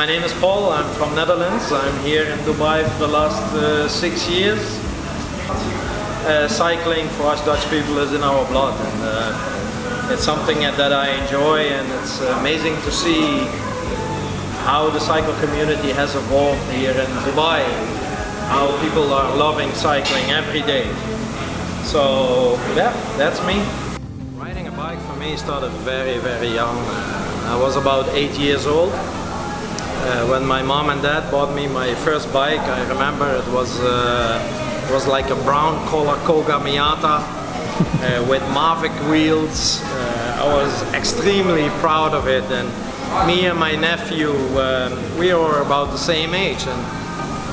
name is Paul. I'm from Netherlands. I'm here in Dubai for the last 6 years. Cycling for us Dutch people is in our blood, and it's something that I enjoy, and it's amazing to see how the cycle community has evolved here in Dubai, how people are loving cycling every day. So yeah, that's me. Riding a bike for me started very young. I was about 8 years old when my mom and dad bought me my first bike. I remember it was like a brown color Koga Miata with Mavic wheels. I was extremely proud of it, and me and my nephew, we were about the same age. And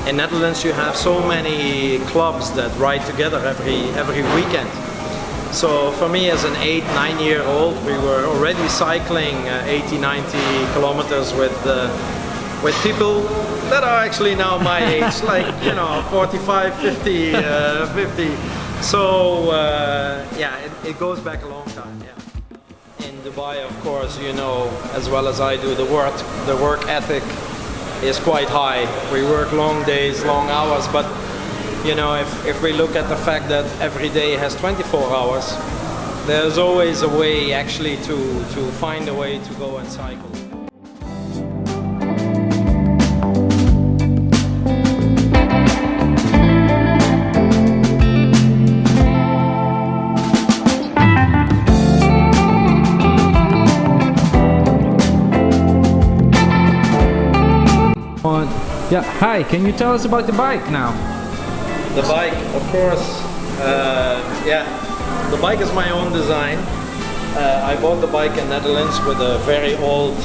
in Netherlands you have so many clubs that ride together every weekend. So for me as an 8-9 year old, we were already cycling 80-90 kilometers with people that are actually now my age, like 45, 50, 50. So yeah, it goes back a long time. Yeah. In Dubai, of course, you know as well as I do, the work ethic is quite high. We work long days, long hours, but if we look at the fact that every day has 24 hours, there's always a way actually to find a way to go and cycle. Yeah, hi, can you tell us about the bike now? The bike, of course, yeah, the bike is my own design. I bought the bike in Netherlands with a very old,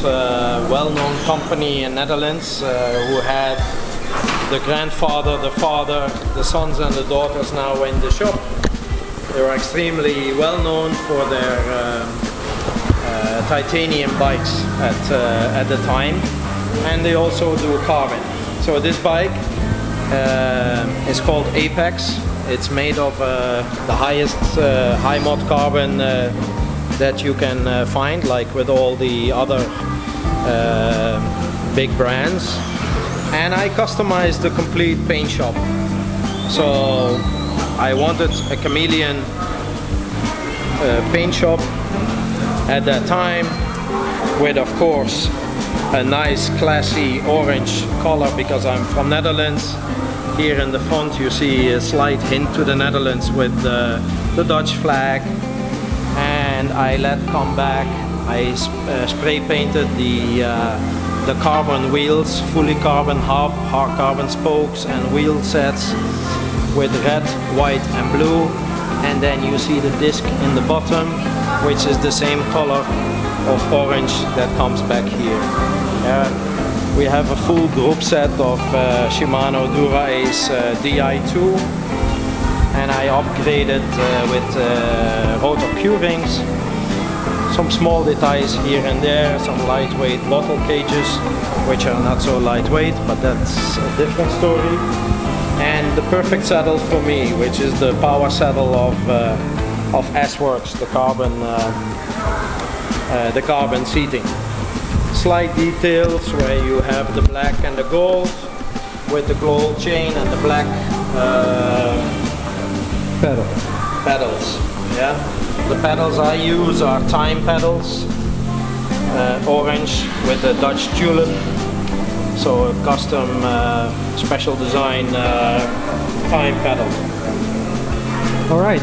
well-known company in Netherlands who had the grandfather, the father, the sons and the daughters now in the shop. They were extremely well-known for their titanium bikes at the time, and they also do carbon. So this bike is called Apex. It's made of the highest high mod carbon that you can find, like with all the other big brands. And I customized the complete paint shop. So I wanted a chameleon paint shop at that time, with of course a nice classy orange color because I'm from Netherlands. Here in the front you see a slight hint to the Netherlands with the Dutch flag, and I let come back. I spray painted the carbon wheels, fully carbon hub, hard carbon spokes and wheel sets with red, white and blue, and then you see the disc in the bottom, which is the same color of orange that comes back here. We have a full group set of Shimano Dura-Ace Di2, and I upgraded with rotor Q-rings, some small details here and there, some lightweight bottle cages, which are not so lightweight, but that's a different story. And the perfect saddle for me, which is the power saddle of S-Works, the carbon seating. Slight details where you have the black and the gold with the gold chain and the black pedals. Yeah, the pedals I use are time pedals, orange with the Dutch tulip, so a custom special design time pedal. All right,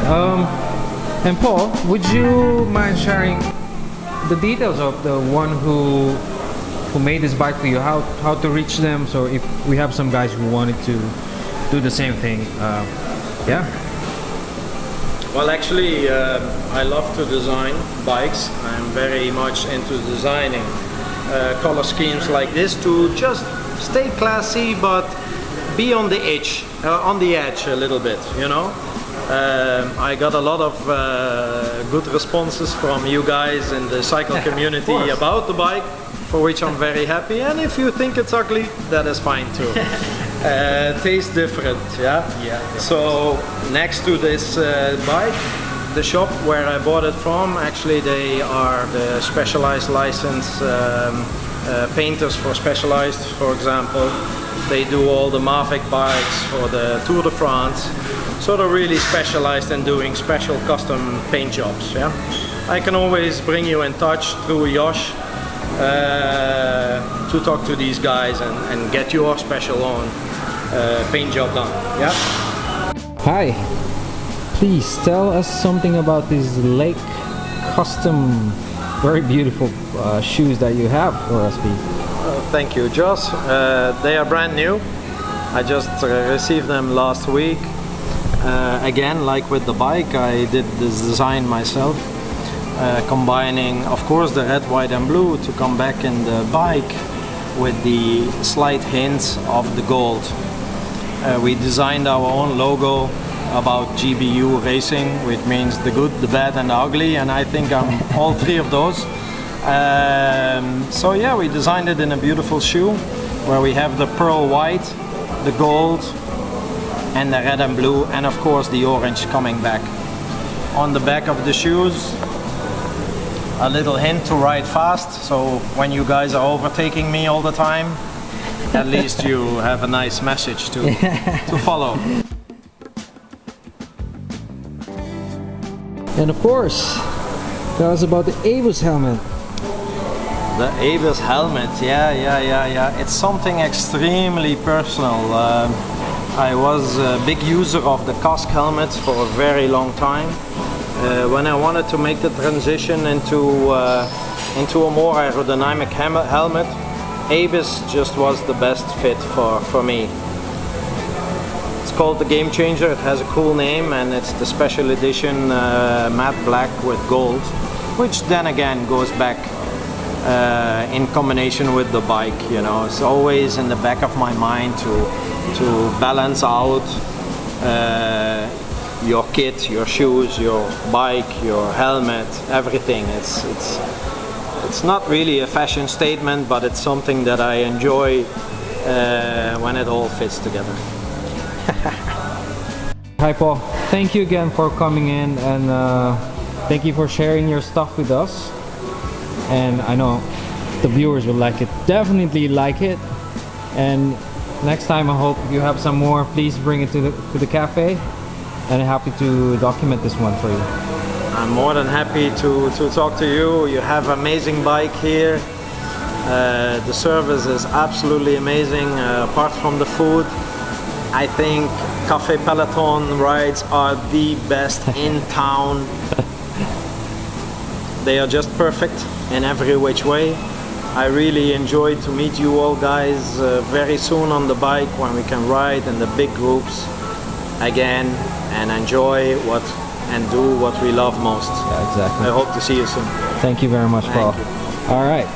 and Paul, would you mind sharing the details of the one who made this bike for you, how to reach them, so if we have some guys who wanted to do the same thing? Yeah. Well, actually I love to design bikes. I'm very much into designing color schemes like this to just stay classy but be on the edge a little bit, I got a lot of good responses from you guys in the cycle community about the bike, for which I'm very happy. And if you think it's ugly, that is fine too. Tastes different, yeah? Yeah. So next to this bike, the shop where I bought it from, actually they are the specialized license painters for Specialized, for example. They do all the Mavic bikes for the Tour de France. So they're really specialized in doing special custom paint jobs. Yeah, I can always bring you in touch through Josh to talk to these guys and get your special on paint job done. Yeah. Hi, please tell us something about these Lake custom, very beautiful shoes that you have for us, please. Thank you, Josh. They are brand new. I just received them last week. Again, like with the bike, I did this design myself, combining, of course, the red, white and blue to come back in the bike with the slight hints of the gold. We designed our own logo about GBU racing, which means the good, the bad and the ugly, and I think I'm all three of those. So yeah, we designed it in a beautiful shoe where we have the pearl white, the gold and the red and blue, and of course the orange coming back. On the back of the shoes, a little hint to ride fast, so when you guys are overtaking me all the time, at least you have a nice message to follow. And of course, tell us about the Abus helmet. The Abus helmet, yeah. It's something extremely personal. I was a big user of the Kask helmets for a very long time. When I wanted to make the transition into a more aerodynamic helmet, Abus just was the best fit for me. It's called the Game Changer. It has a cool name, and it's the special edition matte black with gold, which then again goes back in combination with the bike. You know, it's always in the back of my mind to balance out your kit, your shoes, your bike, your helmet, everything. It's not really a fashion statement, but it's something that I enjoy when it all fits together. Hi Paul, thank you again for coming in, and thank you for sharing your stuff with us. And I know the viewers will like it, definitely like it. And next time I hope you have some more, please bring it to the cafe, and I'm happy to document this one for you. I'm more than happy to talk to you. You have an amazing bike here. The service is absolutely amazing. Apart from the food, I think Café Peloton rides are the best in town. They are just perfect in every which way. I really enjoyed to meet you all guys very soon on the bike, when we can ride in the big groups again and enjoy and do what we love most. Yeah, exactly. I hope to see you soon. Thank you very much, Paul. Thank you. All right.